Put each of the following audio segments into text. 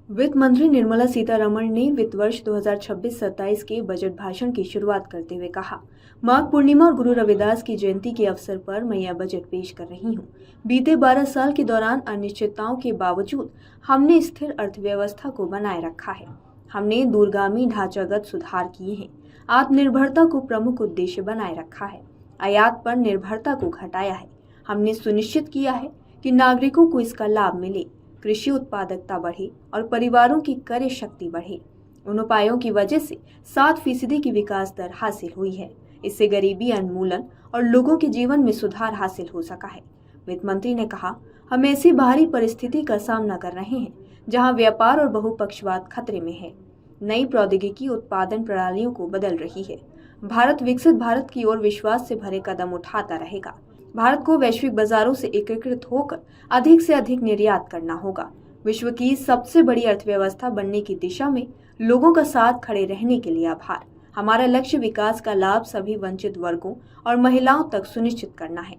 वित्त मंत्री निर्मला सीतारमण ने वित्त वर्ष 2026-27 के बजट भाषण की शुरुआत करते हुए कहा, माघ पूर्णिमा और गुरु रविदास की जयंती के अवसर पर मैं यह बजट पेश कर रही हूँ। बीते 12 साल के दौरान अनिश्चितताओं के बावजूद हमने स्थिर अर्थव्यवस्था को बनाए रखा है। हमने दूरगामी ढांचागत सुधार किए हैं, आत्मनिर्भरता को प्रमुख उद्देश्य बनाए रखा है, आयात पर निर्भरता को घटाया है। हमने सुनिश्चित किया है कि नागरिकों को इसका लाभ मिले, कृषि उत्पादकता बढ़े और परिवारों की क्रय शक्ति बढ़े। उन उपायों की वजह से 7% की विकास दर हासिल हुई है। इससे गरीबी उन्मूलन और लोगों के जीवन में सुधार हासिल हो सका है। वित्त मंत्री ने कहा, हम ऐसी बाहरी परिस्थिति का सामना कर रहे हैं जहां व्यापार और बहुपक्षवाद खतरे में है। नई प्रौद्योगिकी उत्पादन प्रणालियों को बदल रही है। भारत विकसित भारत की ओर विश्वास से भरे कदम उठाता रहेगा। भारत को वैश्विक बाजारों से एकीकृत होकर अधिक से अधिक निर्यात करना होगा। विश्व की सबसे बड़ी अर्थव्यवस्था बनने की दिशा में लोगों का साथ खड़े रहने के लिए आभार। हमारा लक्ष्य विकास का लाभ सभी वंचित वर्गों और महिलाओं तक सुनिश्चित करना है।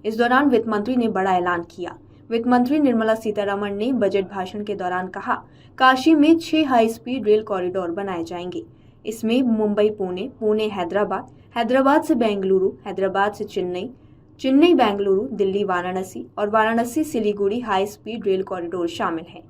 इस दौरान वित्त मंत्री ने बड़ा ऐलान किया। वित्त मंत्री निर्मला सीतारमण ने बजट भाषण के दौरान कहा, काशी में 6 हाई स्पीड रेल कॉरिडोर बनाए जाएंगे। इसमें मुंबई पुणे, पुणे हैदराबाद, हैदराबाद से बेंगलुरु, हैदराबाद से चेन्नई, चेन्नई बेंगलुरु, दिल्ली वाराणसी और Varanasi Siliguri high speed rail corridor शामिल हैं।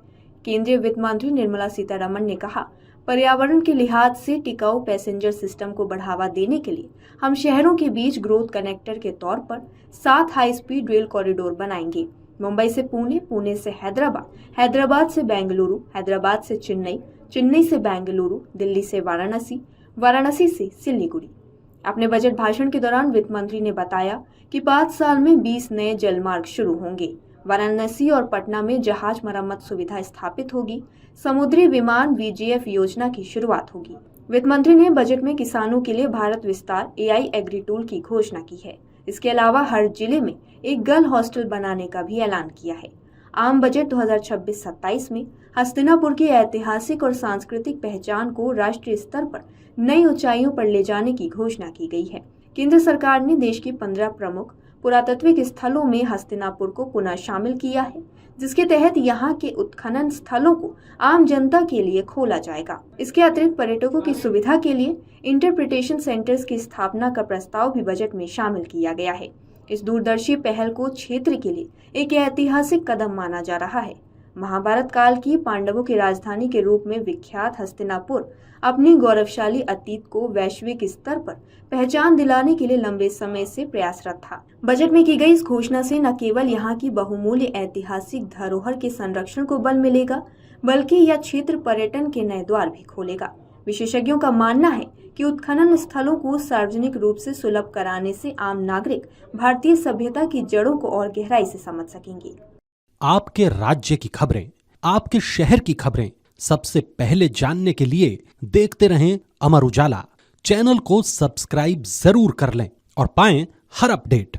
केंद्रीय वित्त मंत्री निर्मला सीतारमण ने कहा, पर्यावरण के लिहाज से टिकाऊ पैसेंजर सिस्टम को बढ़ावा देने के लिए हम शहरों के बीच ग्रोथ कनेक्टर के तौर पर 7 हाई स्पीड रेल कॉरिडोर बनाएंगे। मुंबई से पुणे, पुणे से हैदराबाद, हैदराबाद से बेंगलुरु, हैदराबाद से चेन्नई, चेन्नई से बेंगलुरु, दिल्ली से वाराणसी, वाराणसी से सिलीगुड़ी। अपने बजट भाषण के दौरान वित्त मंत्री ने बताया कि 5 साल में 20 नए जलमार्ग शुरू होंगे। वाराणसी और पटना में जहाज मरम्मत सुविधा स्थापित होगी। समुद्री विमान VGF योजना की शुरुआत होगी। वित्त मंत्री ने बजट में किसानों के लिए भारत विस्तार AI एग्री टूल की घोषणा की है। इसके अलावा हर जिले में एक गर्ल हॉस्टल बनाने का भी ऐलान किया है। आम बजट 2026-27 में हस्तिनापुर की ऐतिहासिक और सांस्कृतिक पहचान को राष्ट्रीय स्तर पर नई ऊंचाइयों पर ले जाने की घोषणा की गई है। केंद्र सरकार ने देश की 15 प्रमुख पुरातात्विक स्थलों में हस्तिनापुर को पुनः शामिल किया है, जिसके तहत यहाँ के उत्खनन स्थलों को आम जनता के लिए खोला जाएगा। इसके अतिरिक्त पर्यटकों की सुविधा के लिए इंटरप्रिटेशन सेंटर्स की स्थापना का प्रस्ताव भी बजट में शामिल किया गया है। इस दूरदर्शी पहल को क्षेत्र के लिए एक ऐतिहासिक कदम माना जा रहा है। महाभारत काल की पांडवों की राजधानी के रूप में विख्यात हस्तिनापुर अपनी गौरवशाली अतीत को वैश्विक स्तर पर पहचान दिलाने के लिए लंबे समय से प्रयासरत था। बजट में की गई इस घोषणा से न केवल यहाँ की बहुमूल्य ऐतिहासिक धरोहर के संरक्षण को बल मिलेगा, बल्कि यह क्षेत्र पर्यटन के नए द्वार भी खोलेगा। विशेषज्ञों का मानना है कि उत्खनन स्थलों को सार्वजनिक रूप से सुलभ कराने से आम नागरिक भारतीय सभ्यता की जड़ों को और गहराई से समझ सकेंगे। आपके राज्य की खबरें, आपके शहर की खबरें सबसे पहले जानने के लिए देखते रहें अमर उजाला। चैनल को सब्सक्राइब जरूर कर लें और पाएं हर अपडेट।